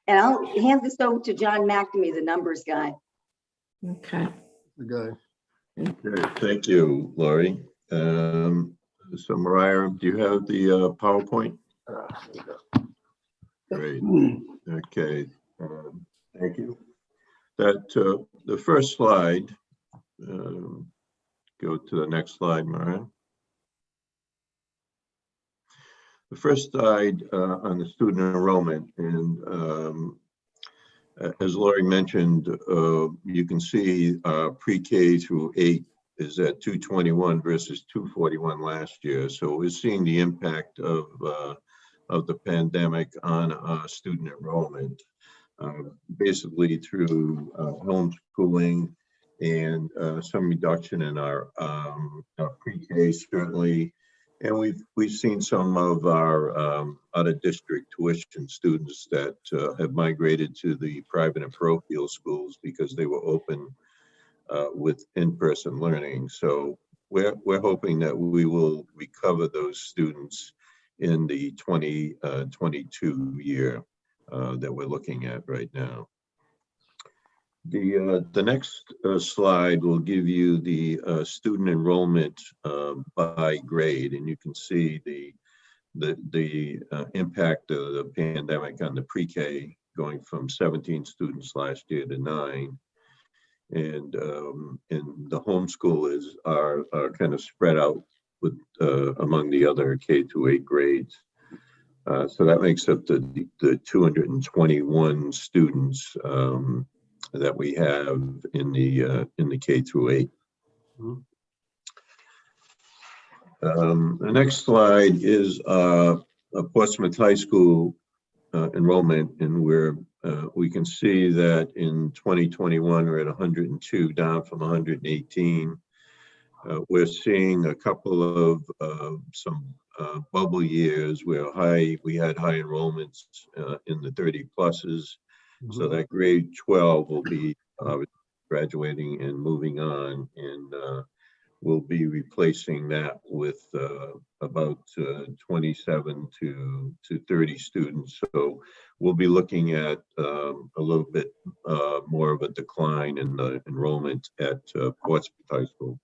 And I'll hand this over to John McNamee, the numbers guy. Okay. The guy. Okay, thank you, Laurie. So Mariah, do you have the PowerPoint? Great. Okay. Thank you. That the first slide. Go to the next slide, Mariah. The first slide on the student enrollment, and as Laurie mentioned, you can see pre-K through 8 is at 221 versus 241 last year. So we're seeing the impact of the pandemic on student enrollment, basically through homeschooling and some reduction in our pre-K certainly. And we've seen some of our out-of-district tuition students that have migrated to the private and parochial schools because they were open with in-person learning. So we're hoping that we will recover those students in the 2022 year that we're looking at right now. The next slide will give you the student enrollment by grade, and you can see the impact of the pandemic on the pre-K, going from 17 students last year to 9, and the homeschoolers are kind of spread out with among the other K through 8 grades. So that makes up the 221 students that we have in the K through 8. The next slide is a Portsmouth High School enrollment, and we can see that in 2021 we're at 102, down from 118. We're seeing a couple of some bubble years where we had high enrollments in the 30 pluses. So that grade 12 will be graduating and moving on, and we'll be replacing that with about 27 to 30 students. So we'll be looking at a little bit more of a decline in the enrollment at Portsmouth High School.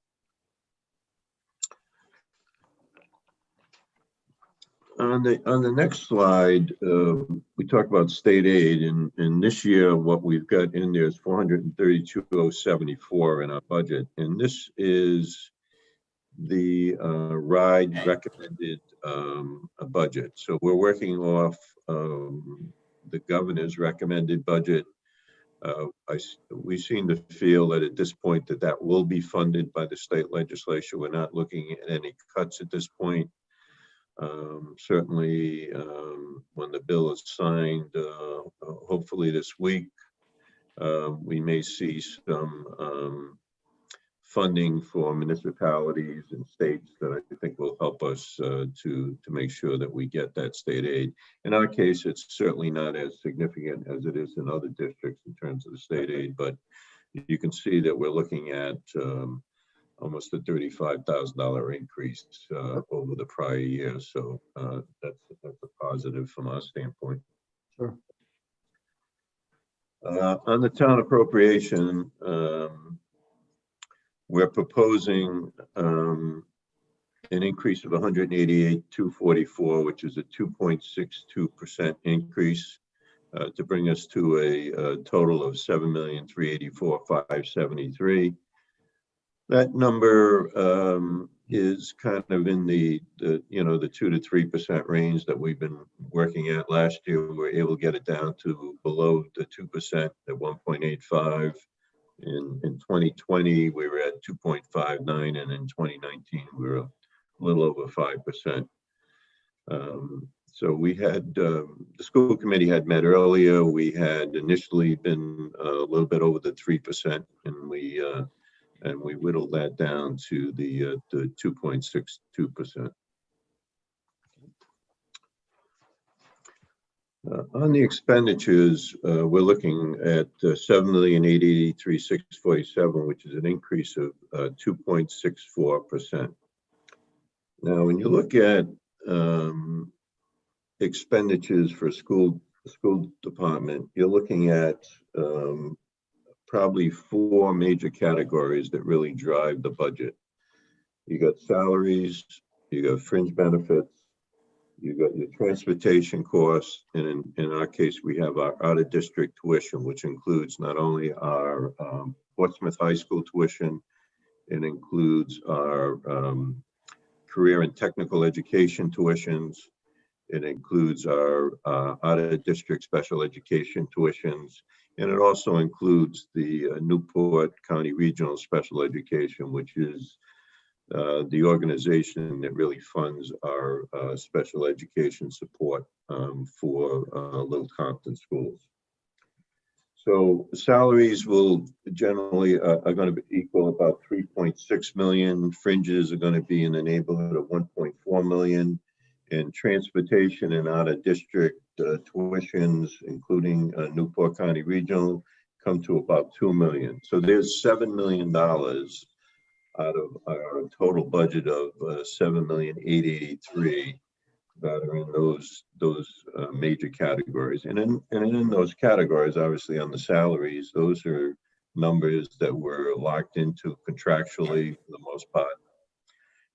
On the next slide, we talk about state aid, and this year what we've got in there is $432,074 in our budget, and this is the RIDE recommended budget. So we're working off the governor's recommended budget. We seem to feel that at this point that will be funded by the state legislature. We're not looking at any cuts at this point. Certainly, when the bill is signed, hopefully this week, we may see some funding for municipalities and states that I think will help us to make sure that we get that state aid. In our case, it's certainly not as significant as it is in other districts in terms of the state aid, but you can see that we're looking at almost a $35,000 increase over the prior year. So that's a positive from our standpoint. Sure. On the town appropriation, we're proposing an increase of $188,244, which is a 2.62% increase to bring us to a total of $7,384,573. That number is kind of in the 2 to 3% range that we've been working at. Last year, we were able to get it down to below the 2% at 1.85. In 2020, we were at 2.59, and in 2019, we were a little over 5%. So we had, the school committee had met earlier. We had initially been a little bit over the 3%, and we whittled that down to the 2.62%. On the expenditures, we're looking at $7,883,647, which is an increase of 2.64%. Now, when you look at expenditures for school school department, you're looking at probably four major categories that really drive the budget. You got salaries, you got fringe benefits, you got your transportation costs, and in our case, we have our out-of-district tuition, which includes not only our Portsmouth High School tuition, it includes our career and technical education tuitions, it includes our out-of-district special education tuitions, and it also includes the Newport County Regional Special Education, which is the organization that really funds our special education support for Little Compton schools. So salaries will generally are going to equal about 3.6 million. Fringes are going to be in the neighborhood of 1.4 million. And transportation and out-of-district tuitions, including Newport County Regional, come to about 2 million. So there's $7 million out of our total budget of $7,883,000 that are in those major categories. And in those categories, obviously on the salaries, those are numbers that were locked into contractually for the most part.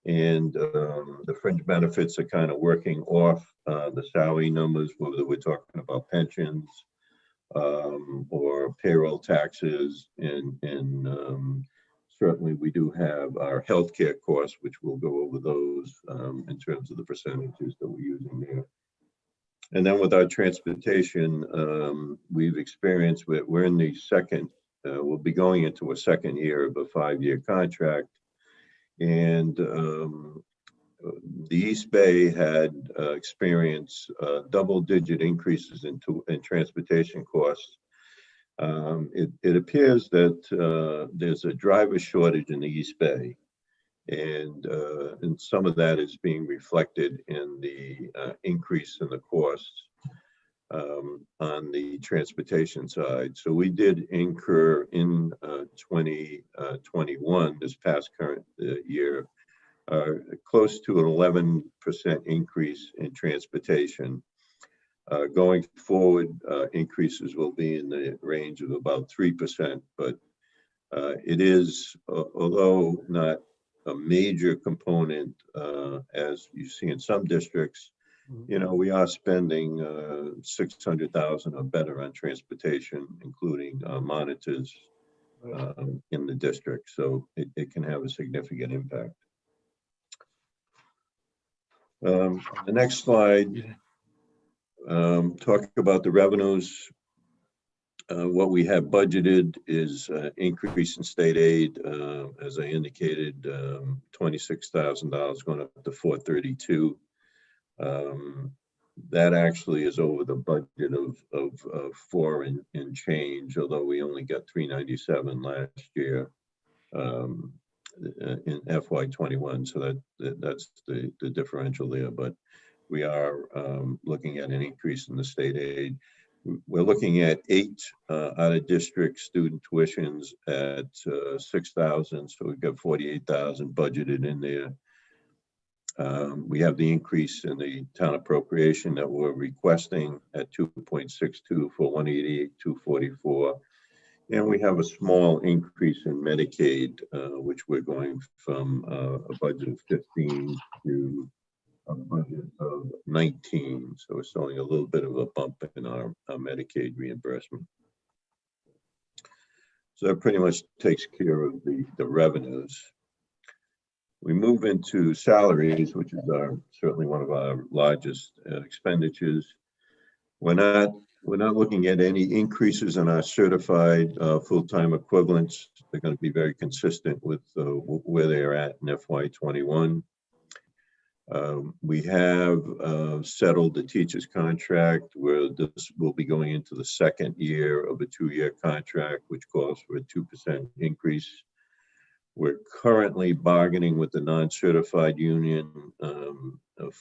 And the fringe benefits are kind of working off the salary numbers, whether we're talking about pensions or payroll taxes, and certainly we do have our healthcare costs, which we'll go over those in terms of the percentages that we're using there. And then with our transportation, we've experienced, we're in the second, we'll be going into a second year of a 5-year contract. And the East Bay had experienced double-digit increases in transportation costs. It appears that there's a driver shortage in the East Bay, and some of that is being reflected in the increase in the costs on the transportation side. So we did incur in 2021, this past current year, close to an 11% increase in transportation. Going forward, increases will be in the range of about 3%, but it is, although not a major component, as you see in some districts, you know, we are spending $600,000 or better on transportation, including monitors in the district. So it can have a significant impact. The next slide, talking about the revenues. What we have budgeted is increase in state aid, as I indicated, $26,000 going up to $432,000. That actually is over the budget of 4 and change, although we only got 397 last year in FY21. So that's the differential there. But we are looking at an increase in the state aid. We're looking at 8 out-of-district student tuitions at $6,000. So we've got $48,000 budgeted in there. We have the increase in the town appropriation that we're requesting at 2.62 for 188,244. And we have a small increase in Medicaid, which we're going from a budget of 15 to a budget of 19. So we're showing a little bit of a bump in our Medicaid reimbursement. So that pretty much takes care of the revenues. We move into salaries, which is certainly one of our largest expenditures. We're not looking at any increases in our certified full-time equivalents. They're going to be very consistent with where they are at in FY21. We have settled the teacher's contract, where this will be going into the second year of a 2-year contract, which calls for a 2% increase. We're currently bargaining with the non-certified union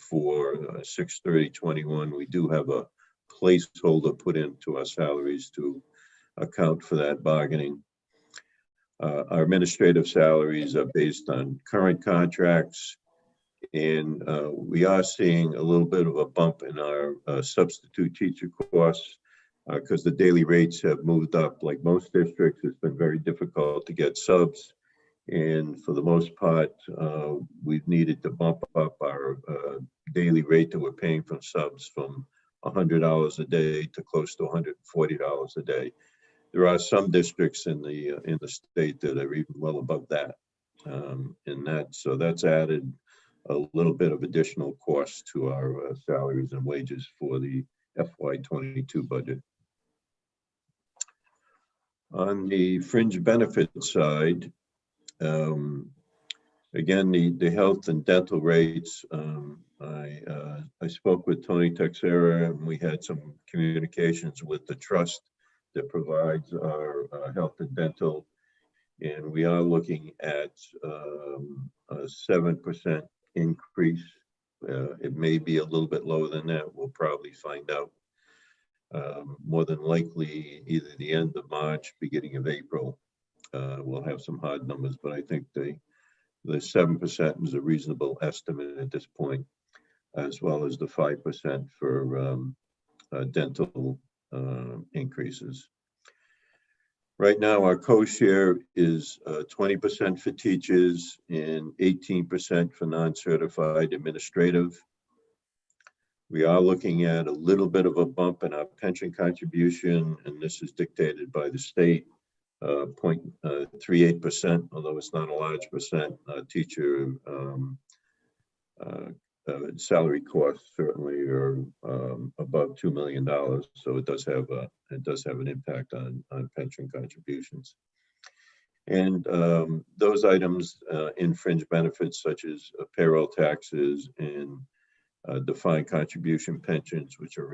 for 6/30/21. We do have a placeholder put into our salaries to account for that bargaining. Our administrative salaries are based on current contracts, And we are seeing a little bit of a bump in our substitute teacher costs because the daily rates have moved up. Like most districts, it's been very difficult to get subs. And for the most part, we've needed to bump up our daily rate that we're paying from subs from $100 a day to close to $140 a day. There are some districts in the state that are even well above that. So that's added a little bit of additional cost to our salaries and wages for the FY22 budget. On the fringe benefit side, again, the health and dental rates, I spoke with Tony Texera, and we had some communications with the trust that provides our health and dental, and we are looking at a 7% increase. It may be a little bit lower than that. We'll probably find out more than likely either the end of March, beginning of April. We'll have some hard numbers, but I think the 7% is a reasonable estimate at this point, as well as the 5% for dental increases. Right now, our co-share is 20% for teachers and 18% for non-certified administrative. We are looking at a little bit of a bump in our pension contribution, and this is dictated by the state, 0.38%, although it's not a large percent. Teacher salary costs certainly are above $2 million, so it does have an impact on pension contributions. And those items in fringe benefits, such as payroll taxes and defined contribution pensions, which are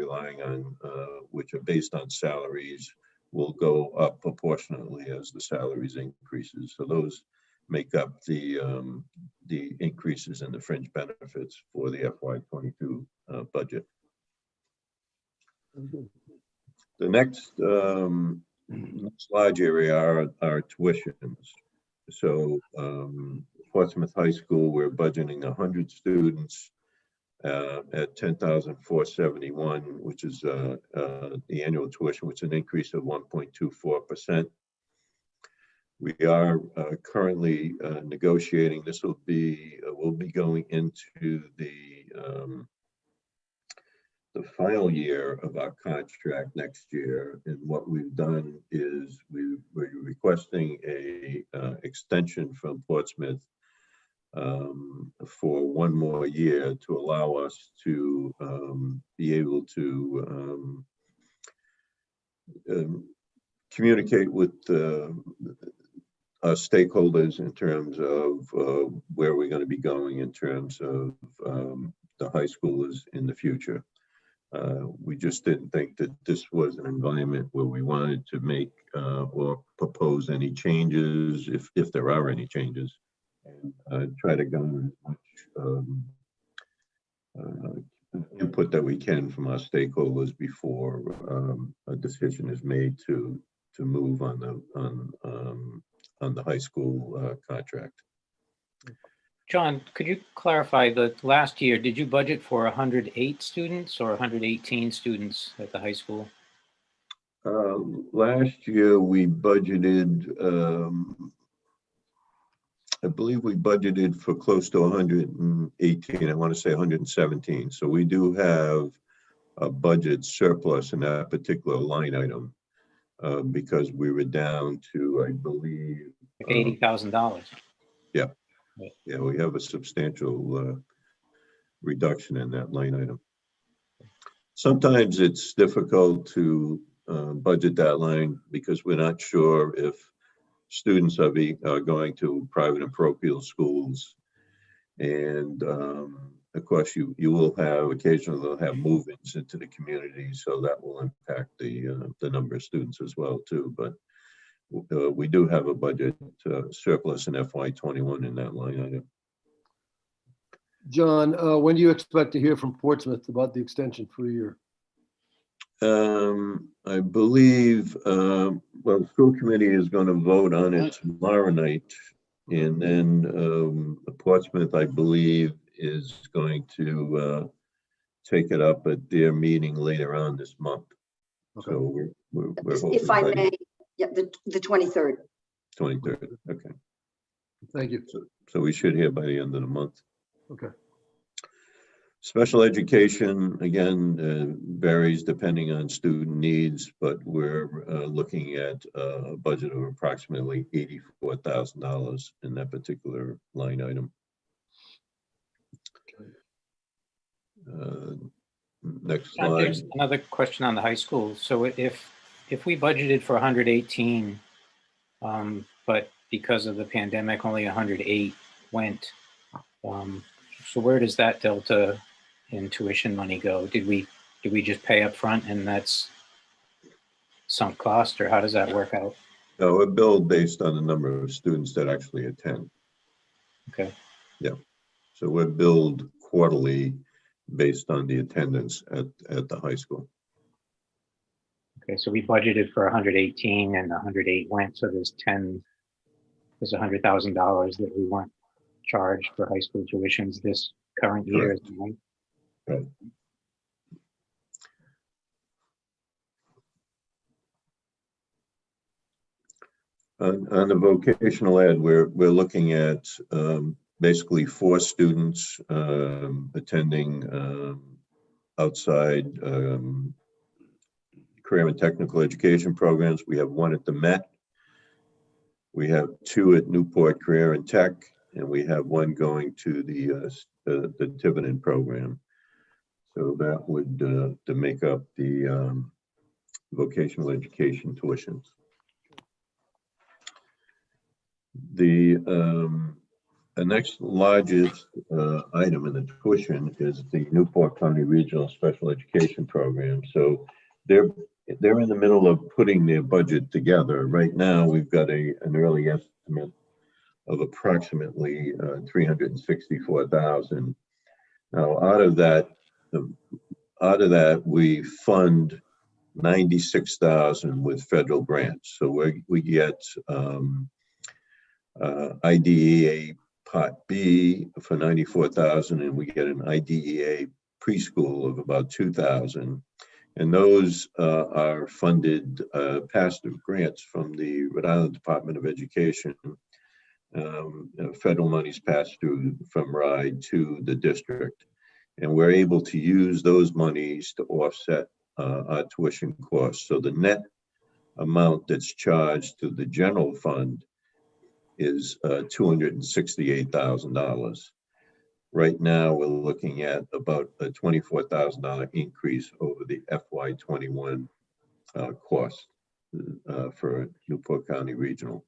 which are based on salaries, will go up proportionately as the salaries increases. So those make up the increases in the fringe benefits for the FY22 budget. The next large area are tuitions. So Portsmouth High School, we're budgeting 100 students at $10,471, which is the annual tuition, which is an increase of 1.24%. We are currently negotiating. This will be we'll be going into the final year of our contract next year. And what we've done is we're requesting a extension from Portsmouth for one more year to allow us to be able to communicate with our stakeholders in terms of where we're going to be going in terms of the high schoolers in the future. We just didn't think that this was an environment where we wanted to make or propose any changes, if there are any changes, and try to garner as much input that we can from our stakeholders before a decision is made to move on the high school contract. John, could you clarify the last year, did you budget for 108 students or 118 students at the high school? Last year we budgeted, I believe we budgeted for close to 118, I want to say 117. So we do have a budget surplus in that particular line item because we were down to, I believe, $80,000. Yeah. Yeah, we have a substantial reduction in that line item. Sometimes it's difficult to budget that line because we're not sure if students are going to private and parochial schools. And of course, you will have occasionally they'll have movements into the community, so that will impact the number of students as well too. But we do have a budget surplus in FY21 in that line item. John, when do you expect to hear from Portsmouth about the extension for a year? I believe, well, the school committee is going to vote on it tomorrow night. And then Portsmouth, I believe, is going to take it up at their meeting later on this month. Okay. So we're If I hoping by may, yeah, the 23rd. 23rd. Okay. Thank you. So we should hear by the end of the month. Okay. Special education, again, varies depending on student needs, but we're looking at a budget of approximately $84,000 in that particular line item. Next John, slide. there's another question on the high school. So if we budgeted for 118, but because of the pandemic, only 108 went, so where does that delta in tuition money go? Did we just pay up front and that's sunk cost, or how does that work out? No, we're billed based on the number of students that actually attend. Okay. Yeah. So we're billed quarterly based on the attendance at the high school. Okay, so we budgeted for 118 and 108 went, so there's $100,000 that we weren't charged for high school tuitions this current year. Right? Right. On the vocational ed, we're looking at basically 4 students attending outside career and technical education programs. We have 1 at the Met. We have 2 at Newport Career and Tech, and we have 1 going to the Tiverton program. So that would to make up the vocational education tuitions. The next largest item in the tuition is the Newport County Regional Special Education Program. So they're in the middle of putting their budget together. Right now, we've got an early estimate of approximately $364,000. Now, out of that, we fund $96,000 with federal grants. So we get IDEA Part B for $94,000, and we get an IDEA preschool of about $2,000. And those are funded passive grants from the Rhode Island Department of Education. Federal monies passed through from RIDE to the district. And we're able to use those monies to offset our tuition costs. So the net amount that's charged to the general fund is $268,000. Right now, we're looking at about a $24,000 increase over the FY21 cost for Newport County Regional.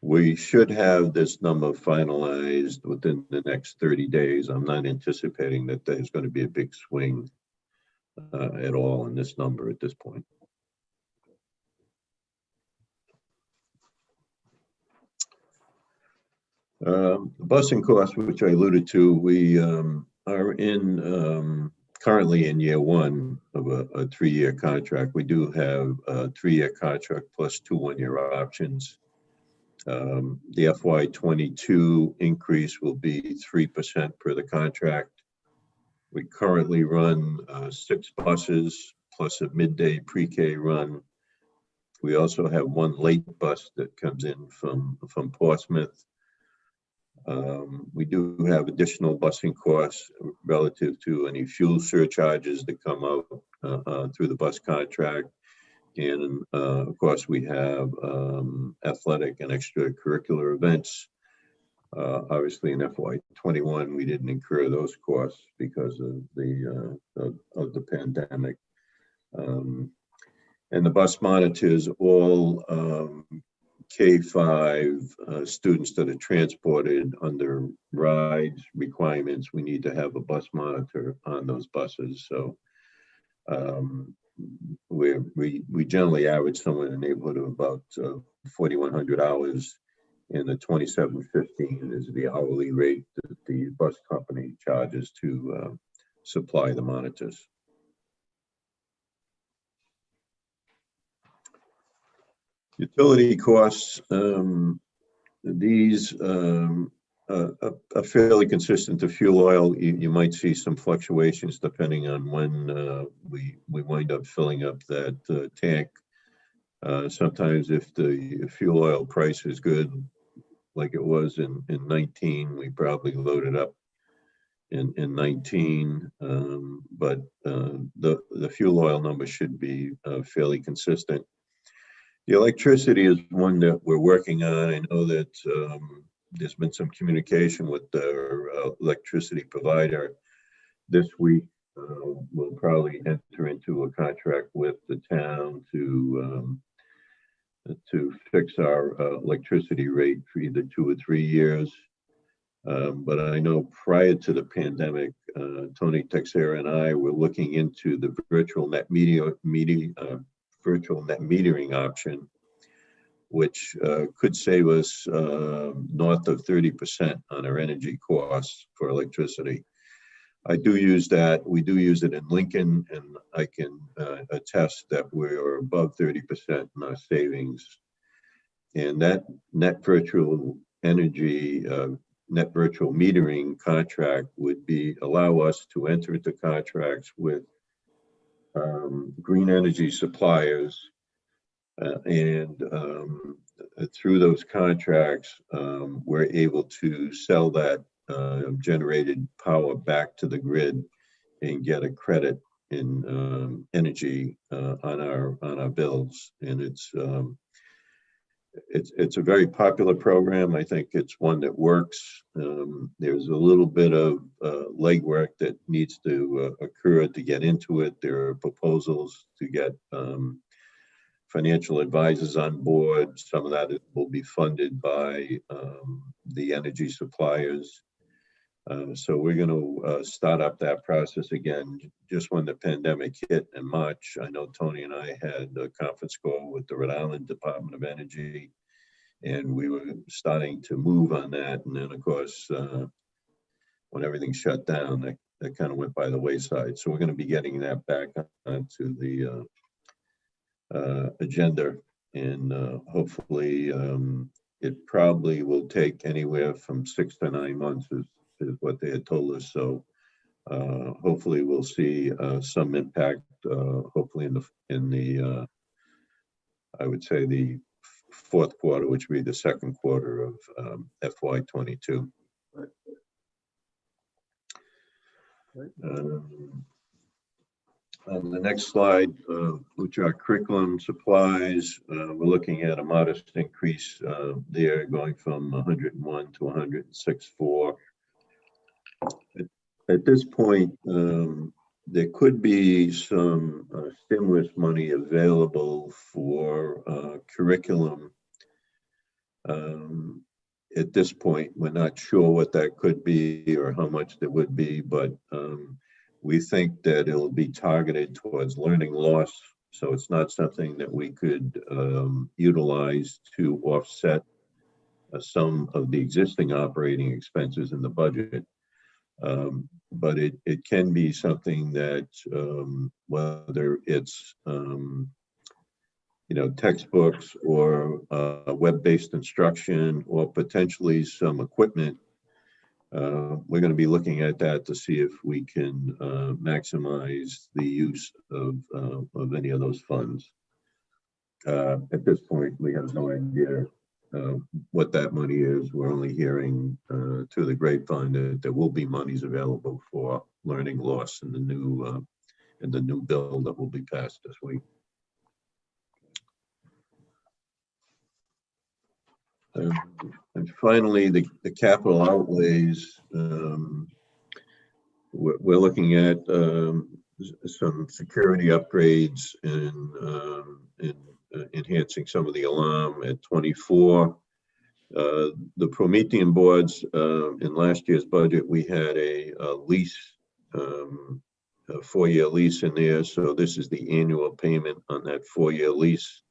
We should have this number finalized within the next 30 days. I'm not anticipating that there's going to be a big swing at all in this number at this point. Busing costs, which I alluded to, we are currently in year 1 of a 3-year contract. We do have a 3-year contract plus 2 one-year options. The FY22 increase will be 3% per the contract. We currently run 6 buses plus a midday pre-K run. We also have 1 late bus that comes in from Portsmouth. We do have additional busing costs relative to any fuel surcharges that come out through the bus contract. And of course, we have athletic and extracurricular events. Obviously, in FY21, we didn't incur those costs because of the pandemic. And the bus monitors all K-5 students that are transported under RIDE requirements. We need to have a bus monitor on those buses. So we generally average somewhere in the neighborhood of about 4,100 hours, and the $27.15 is the hourly rate that the bus company charges to supply the monitors. Utility costs, these a fairly consistent to fuel oil. You might see some fluctuations depending on when we wind up filling up that tank. Sometimes if the fuel oil price is good, like it was in 19, we probably loaded up in 19, but the fuel oil number should be fairly consistent. The electricity is one that we're working on. I know that there's been some communication with the electricity provider this week. We'll probably enter into a contract with the town to fix our electricity rate for either 2 or 3 years. But I know prior to the pandemic, Tony Texera and I were looking into the virtual net metering option, which could save us north of 30% on our energy costs for electricity. I do use that. We do use it in Lincoln, and I can attest that we're above 30% in our savings. And that net virtual energy, net virtual metering contract would allow us to enter into contracts with green energy suppliers, and through those contracts, we're able to sell that generated power back to the grid and get a credit in energy on our bills. And it's a very popular program. I think it's one that works. There's a little bit of legwork that needs to occur to get into it. There are proposals to get financial advisors on board. Some of that will be funded by the energy suppliers. So we're going to start up that process again just when the pandemic hit in March. I know Tony and I had a conference call with the Rhode Island Department of Energy, and we were starting to move on that. And then, of course, when everything shut down, that kind of went by the wayside. So we're going to be getting that back onto the agenda, and hopefully it probably will take anywhere from 6 to 9 months is what they had told us. So hopefully we'll see some impact, hopefully in the I would say the fourth quarter, which would be the second quarter of FY22. On the next slide, which are curriculum supplies, we're looking at a modest increase there, going from 101 to 106.4. At this point, there could be some stimulus money available for curriculum. At this point, we're not sure what that could be or how much there would be, but we think that it'll be targeted towards learning loss. So it's not something that we could utilize to offset some of the existing operating expenses in the budget. But it can be something that whether it's textbooks or web-based instruction or potentially some equipment, we're going to be looking at that to see if we can maximize the use of any of those funds. At this point, we have no idea what that money is. We're only hearing through the grapevine that there will be monies available for learning loss in the new bill that will be passed this week. And finally, the capital outlays. We're looking at some security upgrades and enhancing some of the alarm at 24. The Promethean boards, in last year's budget, we had a lease, a 4-year lease in there. So this is the annual payment on that 4-year lease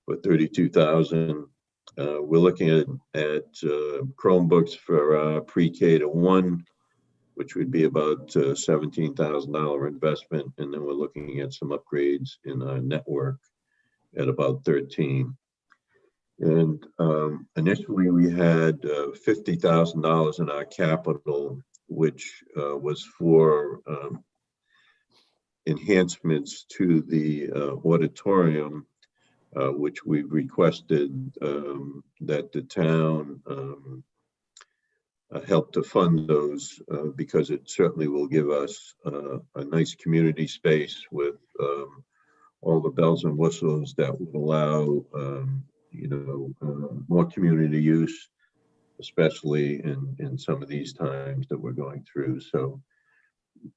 for $32,000. We're looking at Chromebooks for pre-K to 1, which would be about $17,000 investment. And then we're looking at some upgrades in our network at about 13. And initially we had $50,000 in our capital, which was for enhancements to the auditorium, which we requested that the town help to fund those because it certainly will give us a nice community space with all the bells and whistles that would allow more community use, especially in some of these times that we're going through. So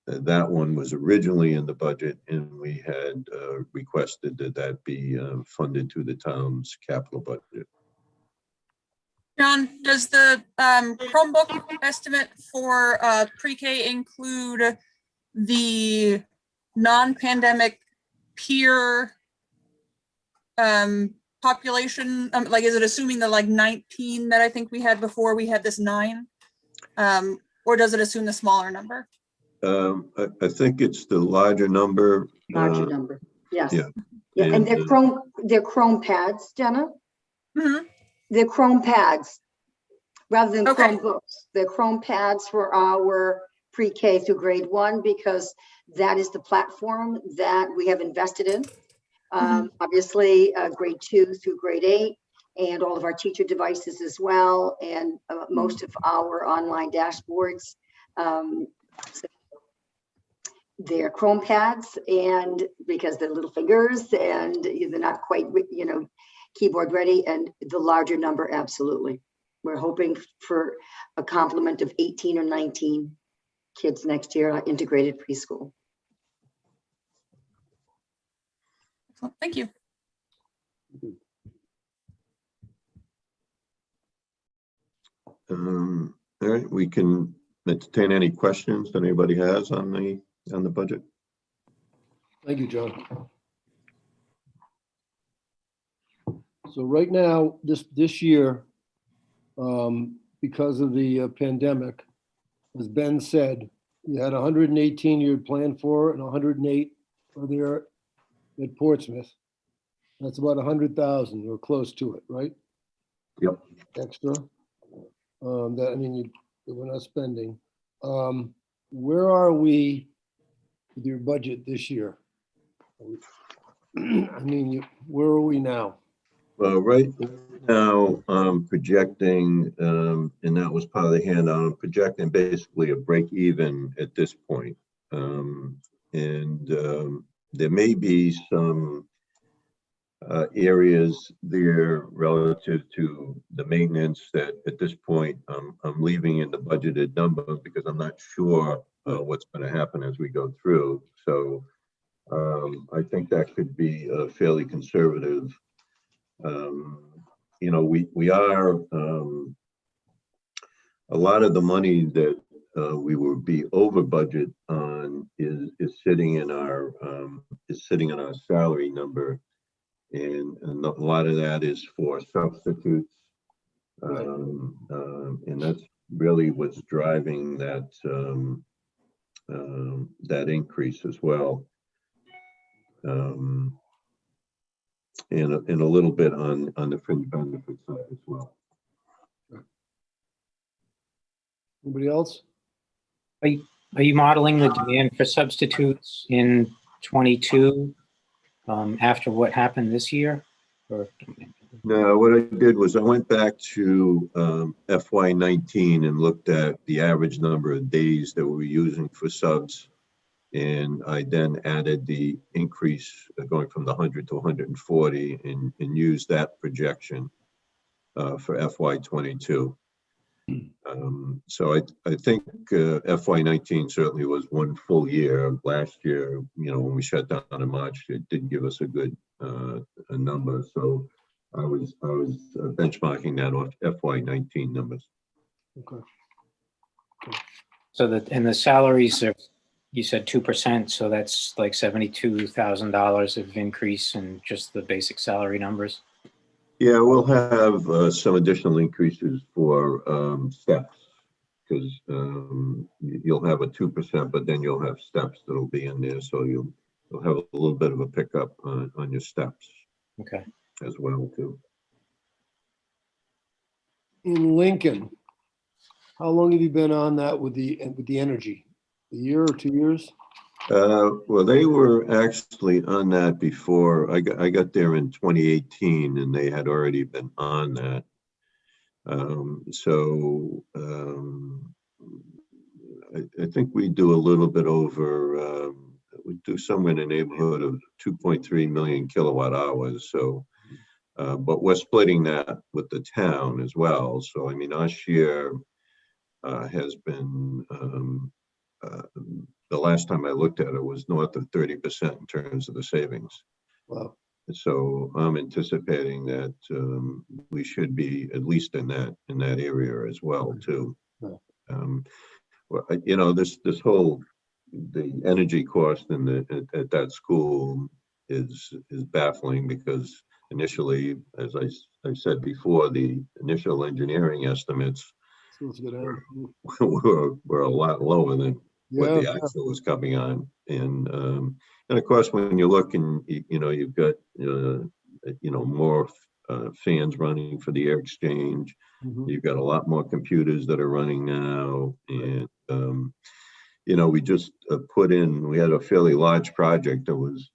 that one was originally in the budget, and we had requested that that be funded through the town's capital budget. John, does the Chromebook estimate for pre-K include the non-pandemic peer population? Like, is it assuming the 19 that I think we had before we had this 9? Or does it assume the smaller number? I think it's the larger number. Larger number, yes. Yeah. Yeah, and they're Chrome pads, Jenna. Mm-hmm. They're Chrome pads rather than Okay. Chromebooks. They're Chrome pads for our pre-K through grade 1 because that is the platform that we have invested in. Obviously, grade 2 through grade 8 and all of our teacher devices as well, and most of our online dashboards. So they're Chrome pads, and because they're little fingers and they're not quite, keyboard ready, and the larger number, absolutely. We're hoping for a complement of 18 or 19 kids next year, integrated preschool. Excellent. Thank you. All right, we can entertain any questions that anybody has on the budget. Thank you, John. So right now, this year, because of the pandemic, as Ben said, you had 118 you had planned for, and 108 are there at Portsmouth. That's about 100,000 or close to it, right? Yep. Extra. We're not spending. Where are we with your budget this year? Where are we now? Well, right now, I'm projecting, and that was part of the handout, I'm projecting basically a break even at this point. There may be some areas there relative to the maintenance that at this point I'm leaving in the budgeted number because I'm not sure what's going to happen as we go through. So I think that could be fairly conservative. We are a lot of the money that we will be over budget on is sitting in our salary number, and a lot of that is for substitutes, and that's really what's driving that that increase as well. And a little bit on the fringe benefit side as well. Anybody else? Are you modeling the demand for substitutes in 22 after what happened this year? Or? No, what I did was I went back to FY19 and looked at the average number of days that we were using for subs. And I then added the increase going from the 100 to 140 and used that projection for FY22. So I think FY19 certainly was one full year. Last year, when we shut down in March, it didn't give us a good a number. So I was benchmarking that off FY19 numbers. Okay. So the salaries are, you said 2%, so that's like $72,000 of increase in just the basic salary numbers. Yeah, we'll have some additional increases for steps, because you'll have a 2%, but then you'll have steps that'll be in there, so you'll have a little bit of a pickup on your steps. Okay. As well too. in Lincoln, how long have you been on that with the energy? A year or 2 years? Well, they were actually on that before. I got there in 2018 and they had already been on that. I think we do a little bit over, we do somewhere in the neighborhood of 2.3 million kilowatt hours. So, but we're splitting that with the town as well. So, I mean, our share has been, the last time I looked at it was north of 30% in terms of the savings. Wow. So I'm anticipating that we should be at least in that area as well too. Well, you know, this whole the energy cost at that school is baffling because initially, as I said before, the initial engineering estimates were a lot lower than what the actual was coming on, and of course when you look and you know you've got more fans running for the air exchange. You've got a lot more computers that are running now, and we just we had a fairly large project that was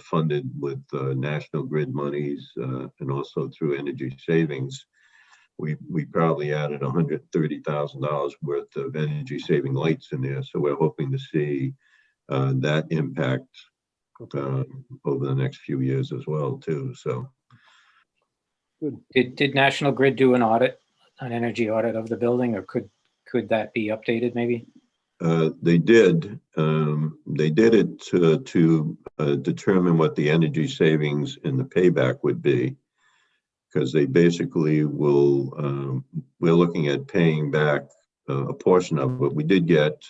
funded with National Grid monies and also through energy savings. We probably added $130,000 worth of energy saving lights in there. So we're hoping to see that impact over the next few years as well too. So Did National Grid do an energy audit of the building, or could that be updated maybe? They did. They did it to determine what the energy savings and the payback would be. Because they basically will, we're looking at paying back a portion of it. We did get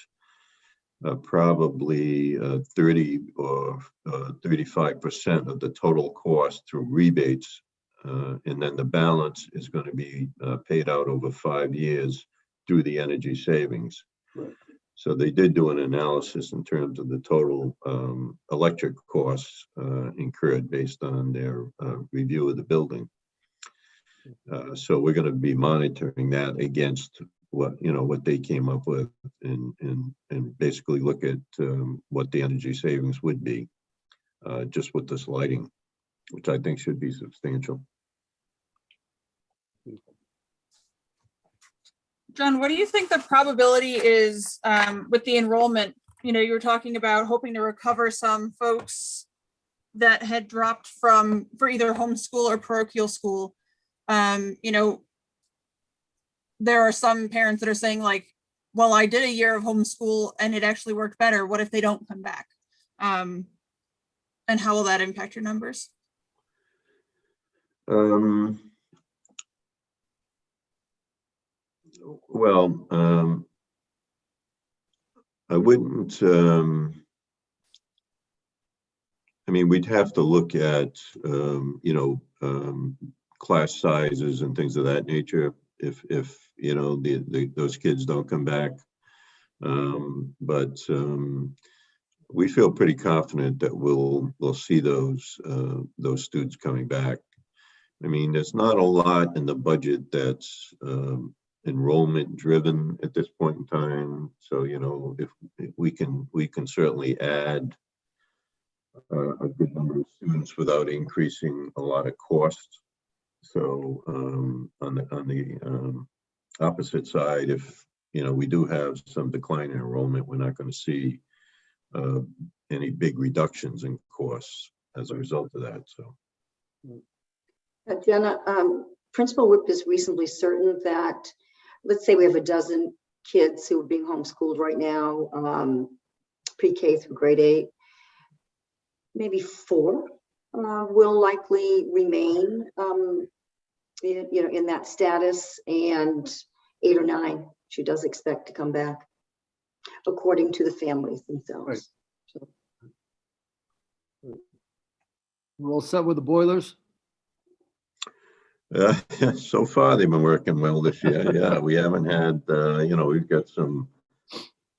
probably 30 or 35% of the total cost through rebates. And then the balance is going to be paid out over 5 years through the energy savings. Right. So they did do an analysis in terms of the total electric costs incurred based on their review of the building. So we're going to be monitoring that against what they came up with, and basically look at what the energy savings would be just with this lighting, which I think should be substantial. John, what do you think the probability is with the enrollment? You were talking about hoping to recover some folks that had dropped for either homeschool or parochial school. There are some parents that are saying like, well, I did a year of homeschool and it actually worked better. What if they don't come back? And how will that impact your numbers? Well, I wouldn't, we'd have to look at, class sizes and things of that nature if those kids don't come back. But we feel pretty confident that we'll see those students coming back. There's not a lot in the budget that's enrollment driven at this point in time. So, if we can certainly add a good number of students without increasing a lot of costs. So on the opposite side, if we do have some decline in enrollment, we're not going to see any big reductions in costs as a result of that. So, Jenna, Principal Whip is reasonably certain that, let's say we have a dozen kids who are being homeschooled right now, pre-K through grade 8, maybe 4 will likely remain in that status, and 8 or 9 she does expect to come back according to the families themselves. Right. So, we're all set with the boilers? So far they've been working well this year. Yeah, we haven't had we've got some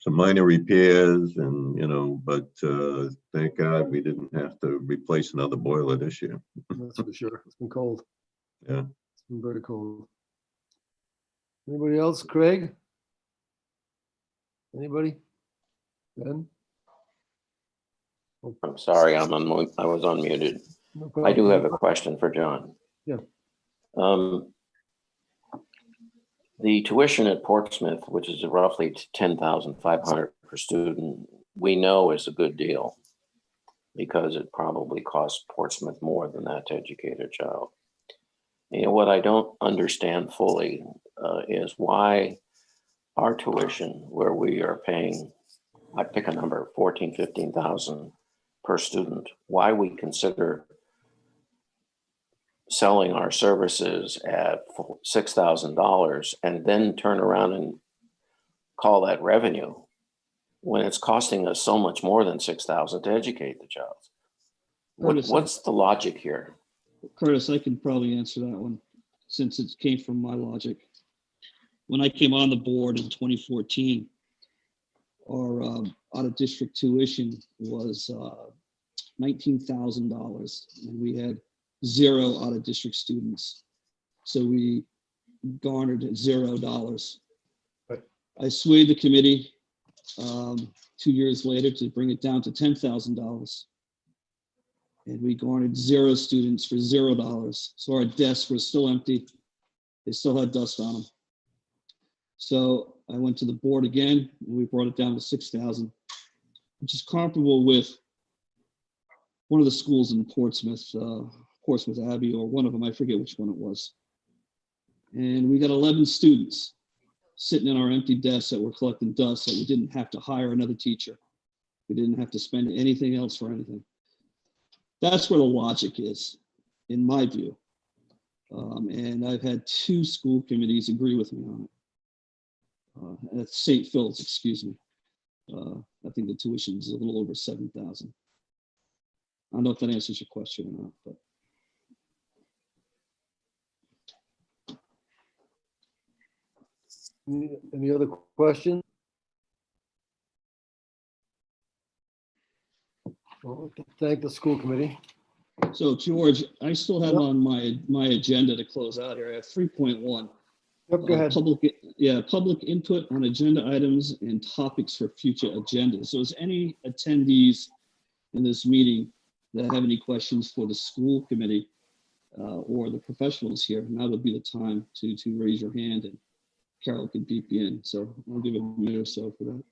minor repairs and but thank God we didn't have to replace another boiler this year. That's for sure. It's been cold. Yeah, it's been very cold. Anybody else? Craig? Anybody? Ben? I'm sorry, I was unmuted. No I do have a problem. question for John. Yeah. The tuition at Portsmouth, which is roughly 10,500 per student, we know is a good deal because it probably costs Portsmouth more than that to educate a child. You know, what I don't understand fully is why our tuition, where we are paying, I pick a number, 14, 15,000 per student, why we consider selling our services at $6,000 and then turn around and call that revenue when it's costing us so much more than 6,000 to educate the child. What's the logic here? Curtis, I can probably answer that one since it came from my logic. When I came on the board in 2014, our out-of-district tuition was $19,000, and we had 0 out-of-district students. So we garnered $0. Right. I swayed the committee 2 years later to bring it down to $10,000. And we garnered 0 students for $0. So our desks were still empty. They still had dust on them. So I went to the board again, and we brought it down to 6,000, which is comparable with one of the schools in Portsmouth, Portsmouth Abbey, or one of them, I forget which one it was. And we got 11 students sitting in our empty desks that were collecting dust, that we didn't have to hire another teacher. We didn't have to spend anything else for anything. That's where the logic is, in my view. And I've had 2 school committees agree with me on it. At St. Phil's, excuse me. I think the tuition is a little over 7,000. I don't know if that answers your question or not, but. Any other questions? Well, thank the school committee. So George, I still have on my agenda to close out here. I have 3.1. Yep, go ahead. Public input on agenda items and topics for future agendas. So is any attendees in this meeting that have any questions for the school committee or the professionals here? Now would be the time to raise your hand, and Carol can beep you in. So I'll give it a minute or so for that.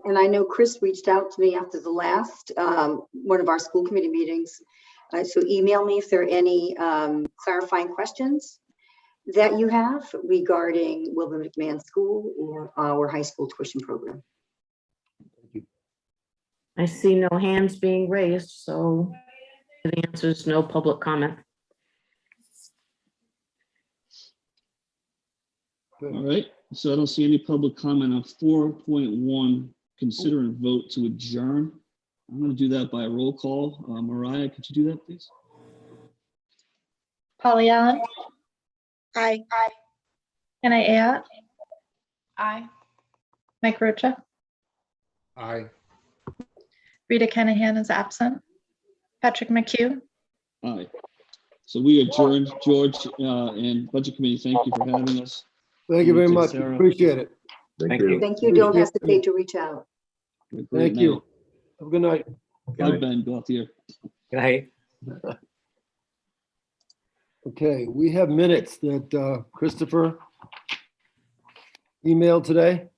And I know Chris reached out to me after the last, one of our school committee meetings. So email me if there are any clarifying questions that you have regarding Wilbur McMahon School or our high school tuition program. I see no hands being raised, so the answer is no public comment. All right, so I don't see any public comment on 4.1, consider and vote to adjourn. I'm going to do that by a roll call. Mariah, could you do that, please? Polly Allen. Aye. Anna Ayat. Aye. Mike Rocha. Aye. Rita Kenahan is absent. Patrick McHugh. Aye. So we adjourned. George and Budget Committee, thank you for having us. Thank you very Thank you, much. Sarah. Appreciate it. Thank you. Thank you. Don't hesitate to reach out. Have a great Thank you. night. Have a good night. Bye, Ben. Go out here. Good night. Okay, we have minutes that Christopher emailed today.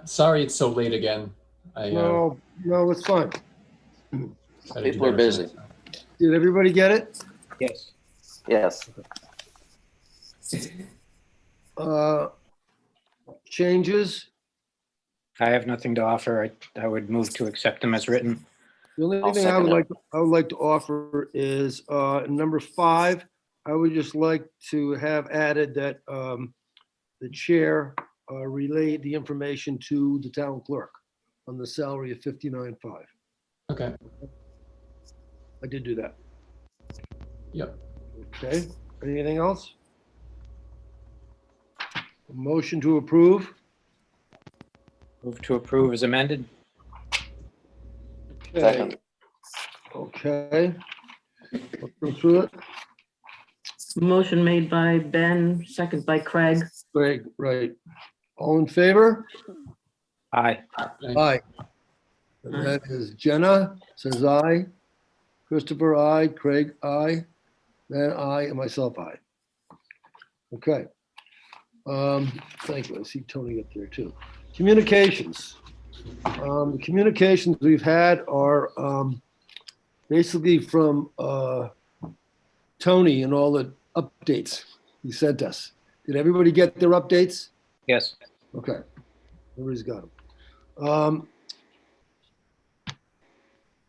Sorry it's so late again. No, it's fine. People are busy. Did everybody get it? Yes. Yes. Changes? I have nothing to offer. I would move to accept them as written. The only I'll thing I second would it. like to offer is number 5. I would just like to have added that the chair relayed the information to the town clerk on the salary of $59,500. Okay. I did do that. Yep. Okay, anything else? A motion to approve? Move to approve as amended. Okay. Second. Okay. Let's go through it. Motion made by Ben, second by Craig. Greg, right. All in favor? Aye. Aye. And that is Jenna says aye. Christopher, aye. Craig, aye. Then aye, and myself, aye. Okay. Thank you. I see Tony up there too. Communications. The communications we've had are basically from Tony and all the updates he sent us. Did everybody get their updates? Yes. Okay. Everybody's got them.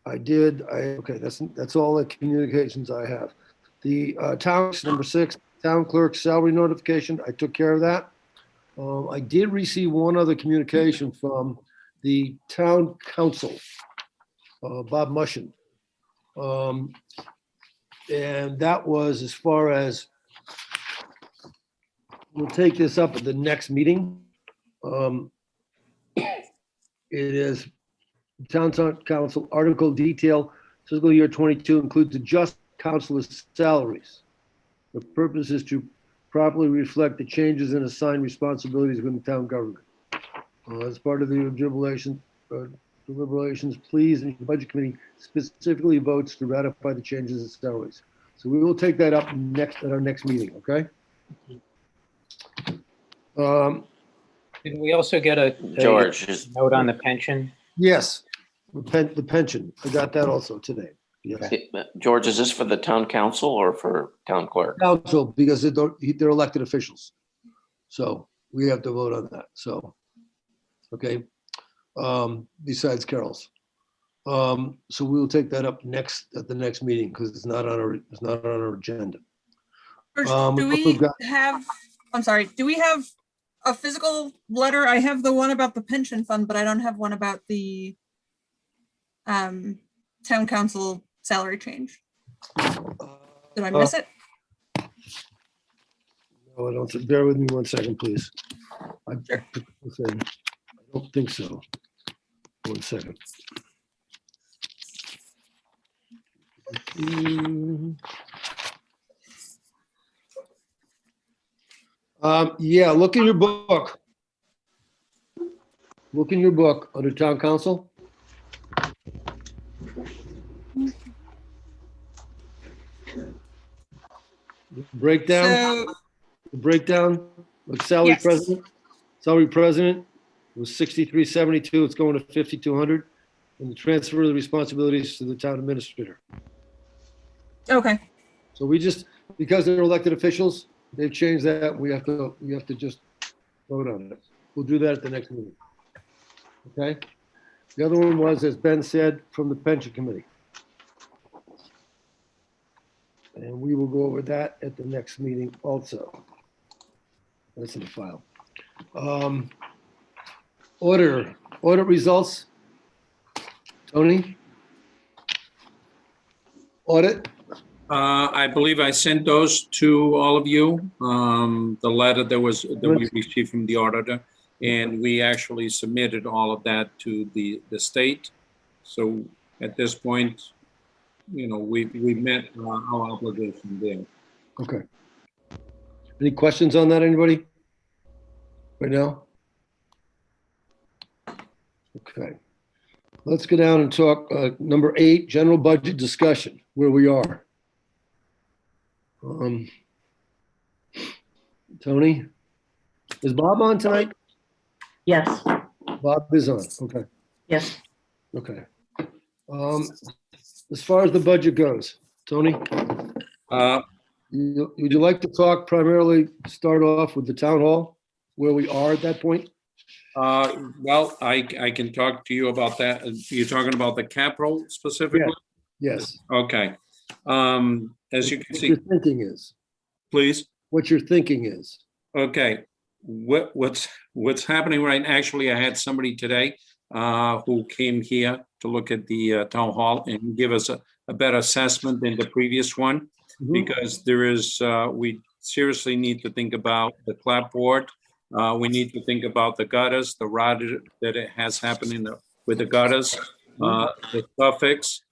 I did. Okay, that's all the communications I have. The town, number 6, town clerk salary notification, I took care of that. I did receive one other communication from the town council, Bob Mushin. And that was as far as, we'll take this up at the next meeting. It is Town Council article detail fiscal year 22 includes adjust councilors' salaries. The purpose is to properly reflect the changes in assigned responsibilities within the town government. As part of the deliberations, please, and the budget committee specifically votes to ratify the changes in salaries. So we will take that up at our next meeting, okay? Did we also get a George, note on the pension? Yes, the pension. I got that also today. Yes. George, is this for the town council or for town clerk? Council, because they're elected officials. So we have to vote on that. So, okay. Besides Carol's. So we will take that up at the next meeting because it's not on our agenda. Do we have, I'm sorry, do we have a physical letter? I have the one about the pension fund, but I don't have one about the town council salary change. Did I miss it? No, I don't. Bear with me 1 second, please. I don't think so. 1 second. Yeah, look in your book. Look in your book under town council. Breakdown, like salary Yes. president was 6372, it's going to 5200, and the transfer of the responsibilities to the town administrator. Okay. So we just, because they're elected officials, they've changed that, we have to just vote on it. We'll do that at the next meeting. Okay? The other one was, as Ben said, from the pension committee. And we will go over that at the next meeting also. That's in the file. Audit results. Tony? Audit? I believe I sent those to all of you, the letter that we received from the auditor, and we actually submitted all of that to the state. So at this point, you know, we met our obligation there. Okay. Any questions on that, anybody? Right now? Okay. Let's go down and talk, number 8, general budget discussion, where we are. Tony? Is Bob on tonight? Yes, Bob is on, okay, yes. okay. As far as the budget goes, Tony? Would you like to talk primarily, start off with the town hall, where we are at that point? Well, I can talk to you about that. You're talking about the capital specifically? Yes. Okay. As you can What see, your thinking is, please. what your thinking is. Okay. What's happening right? Actually, I had somebody today who came here to look at the town hall and give us a better assessment than the previous one, because there is, we seriously need to think about the clapboard. We need to think about the gutters, the rot that it has happened with the gutters, the suffix.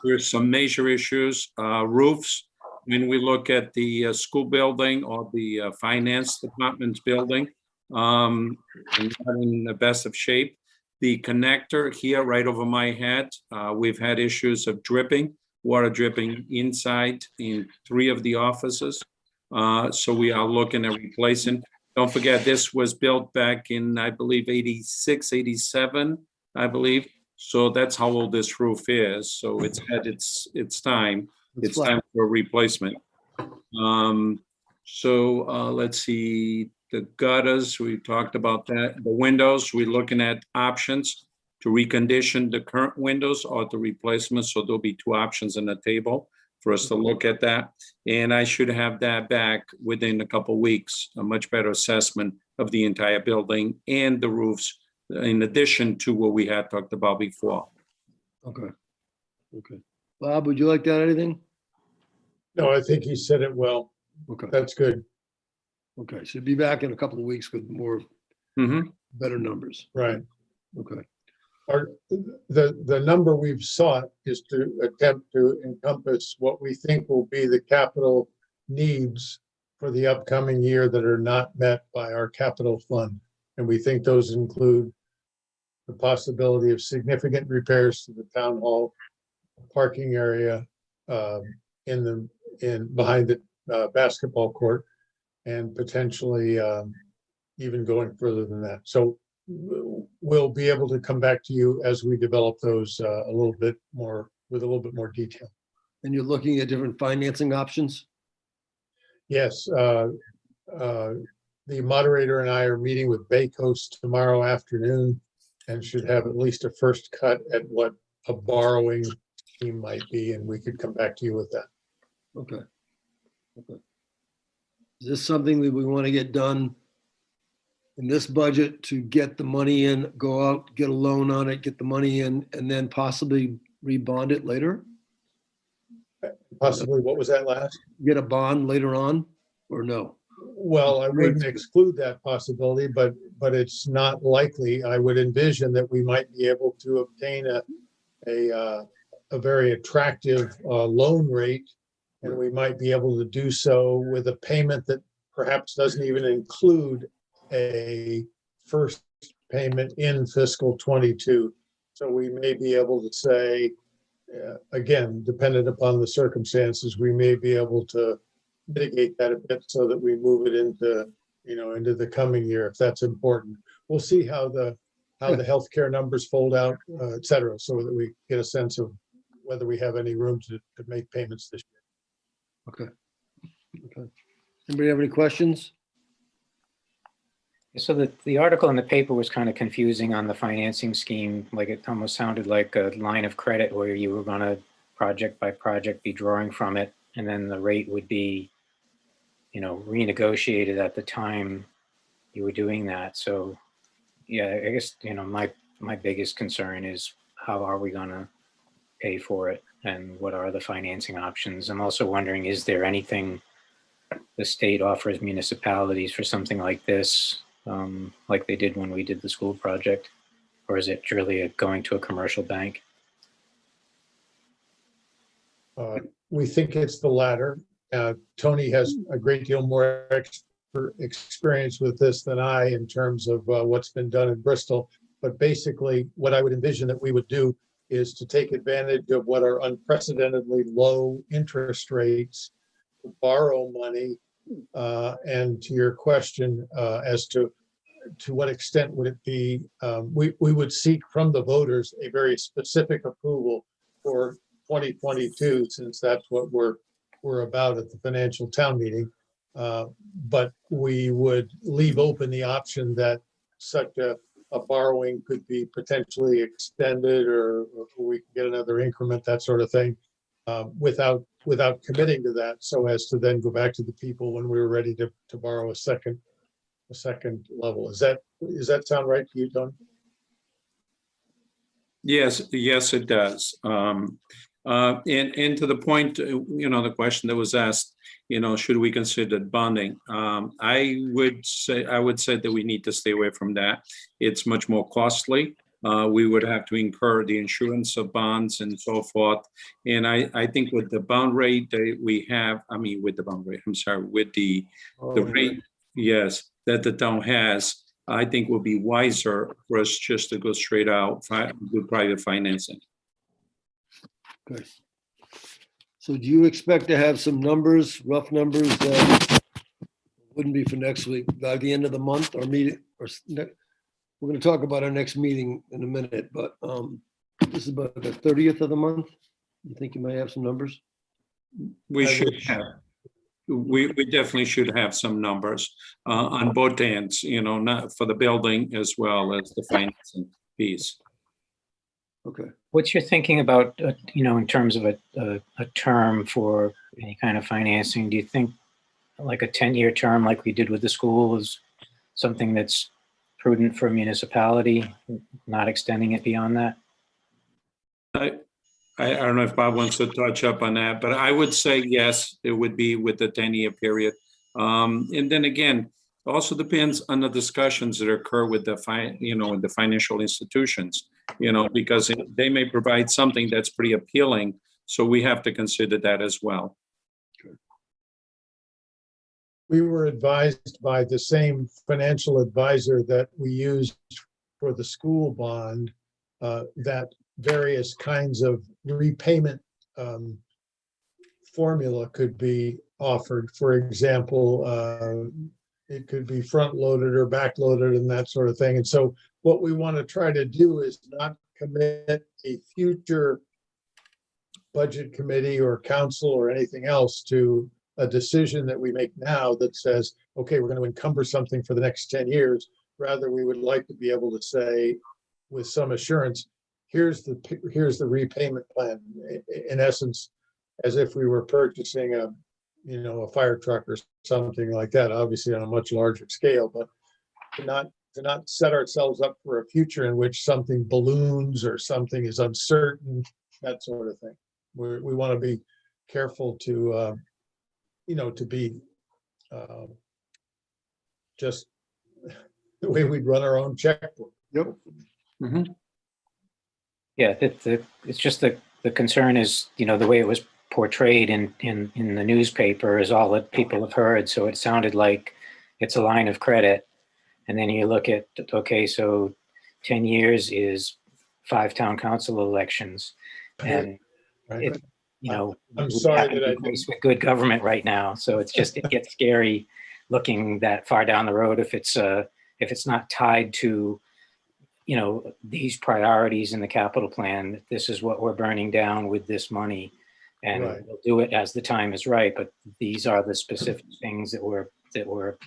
There's some major issues, roofs. when we look at the school building or the finance department's building, not in the best of shape. The connector here right over my head, we've had issues of dripping, water dripping inside in 3 of the offices. So we are looking at replacing. Don't forget, this was built back in, I believe, 86, 87, I believe. So that's how old this roof is. So it's had its time. It's time for a replacement. Let's see, the gutters, we talked about that. The windows, we're looking at options to recondition the current windows or the replacement. So there'll be 2 options on the table for us to look at that. And I should have that back within a couple of weeks, a much better assessment of the entire building and the roofs, in addition to what we had talked about before. Okay. Okay. Bob, would you like to add anything? No, I think he said it well. Okay. That's good. Okay. Should be back in a couple of weeks with more better numbers. Right. Okay. The number we've sought is to attempt to encompass what we think will be the capital needs for the upcoming year that are not met by our capital fund. And we think those include the possibility of significant repairs to the town hall, parking area behind the basketball court, and potentially even going further than that. So we'll be able to come back to you as we develop those with a little bit more detail. And you're looking at different financing options? Yes. The moderator and I are meeting with Bay Coast tomorrow afternoon and should have at least a first cut at what a borrowing scheme might be, and we could come back to you with that. Okay. Okay. Is this something that we want to get done in this budget to get the money in, go out, get a loan on it, get the money in, and then possibly rebond it later? Possibly, what was that last? Get a bond later on, or no? Well, I wouldn't exclude that possibility, but it's not likely. I would envision that we might be able to obtain a very attractive loan rate, and we might be able to do so with a payment that perhaps doesn't even include a first payment in fiscal 22. So we may be able to say, again, dependent upon the circumstances, we may be able to mitigate that a bit so that we move it into the coming year, if that's important. We'll see how the healthcare numbers fold out, et cetera, so that we get a sense of whether we have any room to make payments this year. Okay. Okay. Anybody have any questions? So the article in the paper was kind of confusing on the financing scheme. Like it almost sounded like a line of credit where you were going to project by project be drawing from it, and then the rate would be, renegotiated at the time you were doing that. So yeah, I guess, my biggest concern is how are we going to pay for it and what are the financing options? I'm also wondering, is there anything the state offers municipalities for something like this, like they did when we did the school project, or is it really going to a commercial bank? We think it's the latter. Tony has a great deal more experience with this than I in terms of what's been done in Bristol. But basically, what I would envision that we would do is to take advantage of what are unprecedentedly low interest rates, to borrow money. And to your question as to what extent would it be, we would seek from the voters a very specific approval for 2022, since that's what we're about at the financial town meeting. But we would leave open the option that such a borrowing could be potentially extended, or we could get another increment, that sort of thing, without committing to that, so as to then go back to the people when we were ready to borrow a second level. Does that sound right to you, Tony? Yes, it does. And to the point, the question that was asked, should we consider bonding? I would say that we need to stay away from that. It's much more costly. we would have to incur the insurance of bonds and so forth. And I think with the bond rate that we have, I mean, with the bond rate, I'm sorry, with the rate, yes, that the town has, I think will be wiser for us just to go straight out with private financing. Okay. So do you expect to have some numbers, rough numbers that wouldn't be for next week, by the end of the month or meeting, or we're going to talk about our next meeting in a minute, but this is about the 30th of the month. You think you might have some numbers? We should have. We definitely should have some numbers on both ends, you know, not for the building as well as the financing piece. Okay. What's your thinking about, you know, in terms of a term for any kind of financing? Do you think like a 10-year term like we did with the school is something that's prudent for a municipality, not extending it beyond that? I don't know if Bob wants to touch up on that, but I would say yes, it would be with the 10-year period. And then again, also depends on the discussions that occur with the with the financial institutions, you know, because they may provide something that's pretty appealing. So we have to consider that as well. We were advised by the same financial advisor that we used for the school bond, that various kinds of repayment formula could be offered. For example, it could be front loaded or back loaded and that sort of thing. And so what we want to try to do is not commit a future budget committee or council or anything else to a decision that we make now that says, okay, we're going to encumber something for the next 10 years. Rather, we would like to be able to say with some assurance, here's the repayment plan, in essence, as if we were purchasing a fire truck or something like that, obviously on a much larger scale, but to not set ourselves up for a future in which something balloons or something is uncertain, that sort of thing. We want to be careful to be just the way we'd run our own checkbook. Yep. Mm-hmm. Yeah, it's just the concern is, you know, the way it was portrayed in the newspaper is all that people have heard. So it sounded like it's a line of credit. And then you look at, okay, so 10 years is 5 town council elections. And Right. I'm sorry that with good government right now. So it gets scary looking that far down the road if it's not tied to, you know, these priorities in the capital plan. This is what we're burning down with this money, and we'll do it as the time is right. But these are the specific things that we're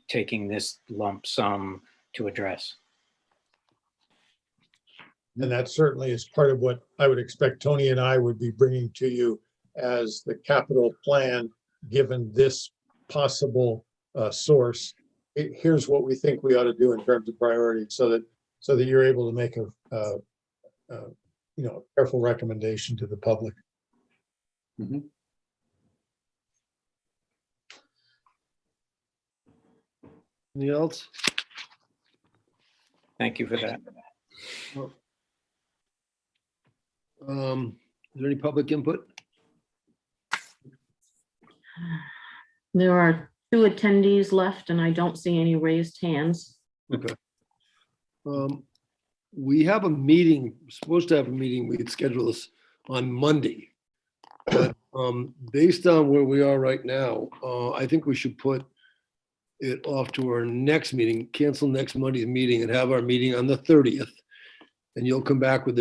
taking this lump sum to address. And that certainly is part of what I would expect Tony and I would be bringing to you as the capital plan, given this possible source. Here's what we think we ought to do in terms of priority, so that you're able to make a careful recommendation to the public. Mm-hmm. Anything else? Thank you for that. Is there any public input? There are 2 attendees left and I don't see any raised hands. Okay. We have a meeting, supposed to have a meeting, we could schedule this on Monday. But based on where we are right now, I think we should put it off to our next meeting, cancel next Monday's meeting and have our meeting on the 30th. And you'll come back with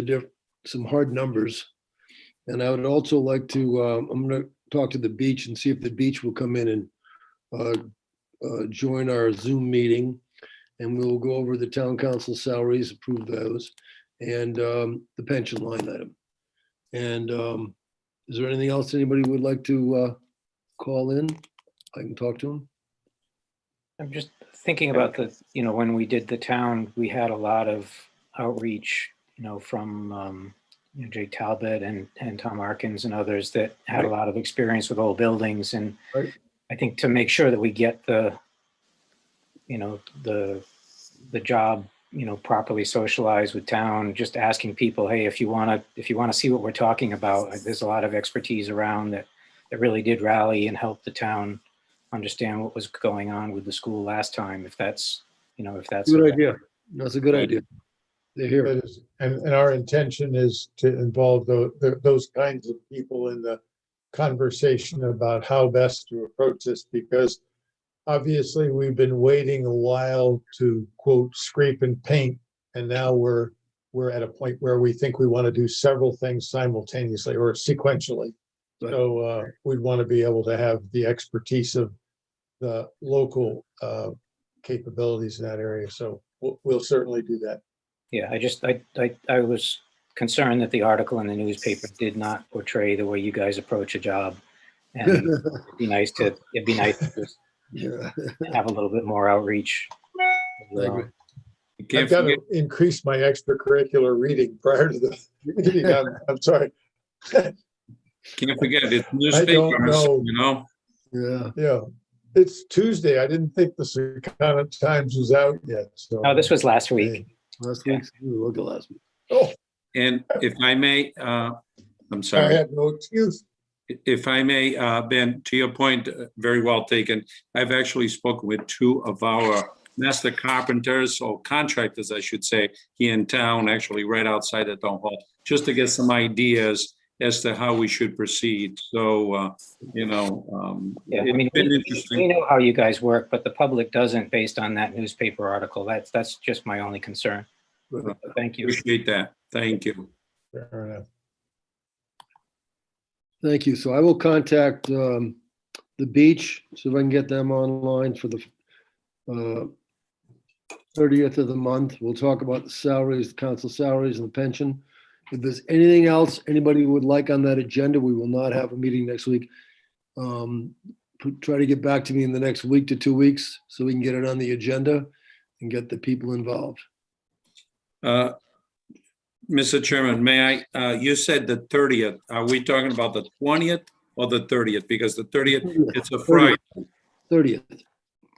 some hard numbers. And I would also like to, I'm going to talk to the beach and see if the beach will come in and join our Zoom meeting. And we'll go over the town council salaries, approve those, and the pension line item. And is there anything else anybody would like to call in? I can talk to them. I'm just thinking about when we did the town, we had a lot of outreach, from Jay Talbot and Tom Arkins and others that had a lot of experience with old buildings. And I think to make sure that we get the job properly socialize with town, just asking people, hey, if you want to see what we're talking about, there's a lot of expertise around that really did rally and help the town understand what was going on with the school last time. If that's Good idea. That's a good idea. They're here. That is- And our intention is to involve those kinds of people in the conversation about how best to approach this, because obviously we've been waiting a while to quote scrape and paint, and now we're at a point where we think we want to do several things simultaneously or sequentially. So we'd want to be able to have the expertise of the local capabilities in that area. So we'll certainly do that. Yeah, I was concerned that the article in the newspaper did not portray the way you guys approach a job. And it'd be nice to just have a little bit more outreach. I agree. I've got to increase my extracurricular reading prior to the meeting. I'm sorry. Can't forget, it's I don't newspapers, know. Yeah. It's Tuesday. I didn't think the Secana Times was out yet. So. Oh, this was last week. Last week. Look at last week. Oh, And if I may, I'm I sorry. have no excuse. If I may, Ben, to your point, very well taken. I've actually spoken with two of our master carpenters, or contractors, I should say, here in town, actually right outside the town hall, just to get some ideas as to how we should proceed. So, it's been interesting. We know how you guys work, but the public doesn't based on that newspaper article. That's just my only concern. Thank you. Appreciate that. Thank you. Fair enough. Thank you. So I will contact the beach, so if I can get them online for the 30th of the month. We'll talk about the salaries, council salaries and the pension. If there's anything else anybody would like on that agenda, we will not have a meeting next week. Try to get back to me in the next week to 2 weeks so we can get it on the agenda and get the people involved. Mr. Chairman, may I, you said the 30th. Are we talking about the 20th or the 30th? Because the 30th, it's a Friday. 30th,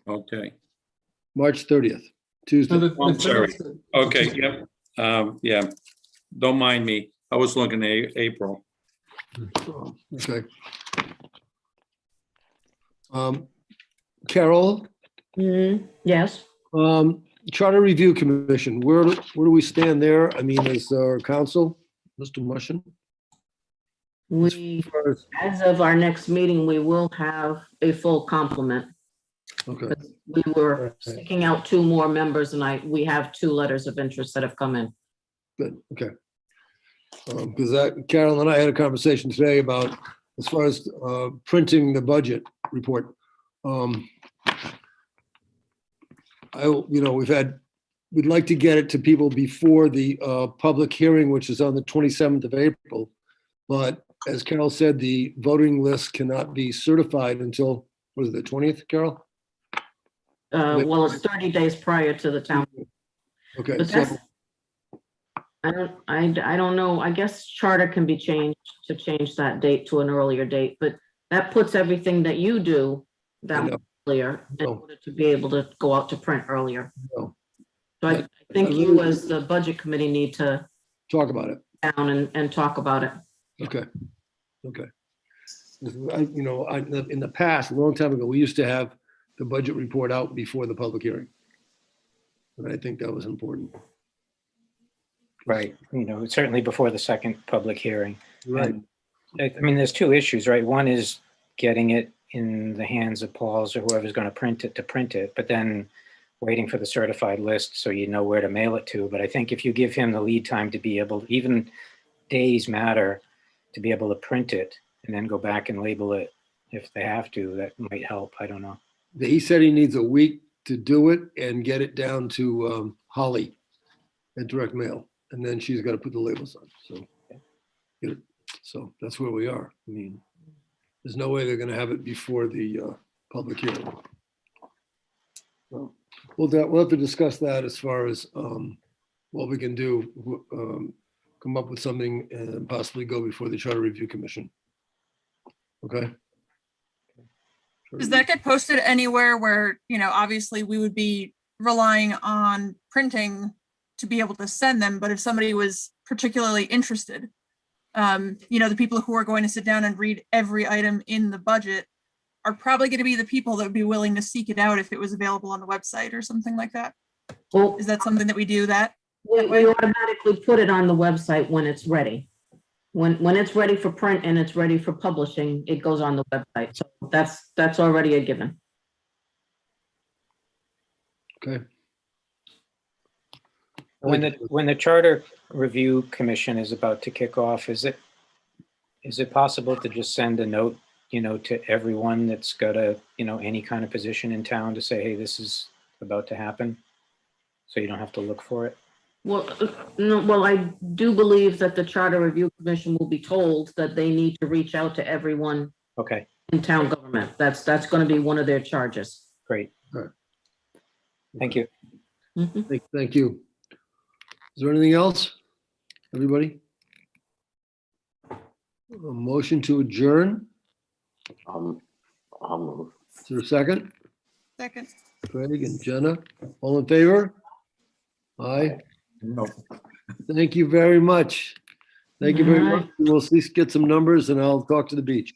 Okay. March 30th, Tuesday. I'm sorry. Okay, yep. Yeah, don't mind me. I was looking at April. Okay. Carol, Yes. Charter Review Commission, where do we stand there? I mean, as our council, Mr. Mushin? As of our next meeting, we will have a full complement. Okay. We were seeking out 2 more members, and we have 2 letters of interest that have come in. Good, okay. Because Carol and I had a conversation today about, as far as printing the budget report. We'd like to get it to people before the public hearing, which is on the 27th of April. But as Carol said, the voting list cannot be certified until, was it the 20th, Carol? Well, it's 30 days prior to the town. Okay. But that's, I don't know. I guess charter can be changed to change that date to an earlier date, but that puts everything that you do down earlier in order to be able to go out to print earlier. No. So I think you as the budget committee need to talk about it. Down and talk about it. Okay. In the past, a long time ago, we used to have the budget report out before the public hearing. And I think that was important. Right. Certainly before the second public hearing. Right. And, I mean, there's 2 issues, right? One is getting it in the hands of Paul's or whoever's going to print it, but then waiting for the certified list so you know where to mail it to. But I think if you give him the lead time to be able, even days matter, to be able to print it and then go back and label it if they have to, that might help. I don't know. He said he needs a week to do it and get it down to Holly at direct mail. And then she's got to put the labels on. So that's where we are. I mean, there's no way they're going to have it before the public hearing. So we'll have to discuss that as far as what we can do, come up with something and possibly go before the Charter Review Commission. Okay. Does that get posted anywhere where, obviously we would be relying on printing to be able to send them, but if somebody was particularly interested, the people who are going to sit down and read every item in the budget are probably going to be the people that would be willing to seek it out if it was available on the website or something like that. Well, Is that something that we do that? we automatically put it on the website when it's ready. When it's ready for print and it's ready for publishing, it goes on the website. So that's already a given. Okay. When the Charter Review Commission is about to kick off, is it possible to just send a note, to everyone that's got any kind of position in town to say, hey, this is about to happen? So you don't have to look for it? Well, no, well, I do believe that the Charter Review Commission will be told that they need to reach out to everyone Okay, in town government. That's going to be one of their charges. great. All right. Thank you. Mhm. Thank you. Is there anything else? Everybody? A motion to adjourn? I'll move. Is there a second? Second. Craig and Jenna, all in favor? Aye. No. Thank you very much. Thank you very All much. right. We'll at least get some numbers and I'll talk to the beach.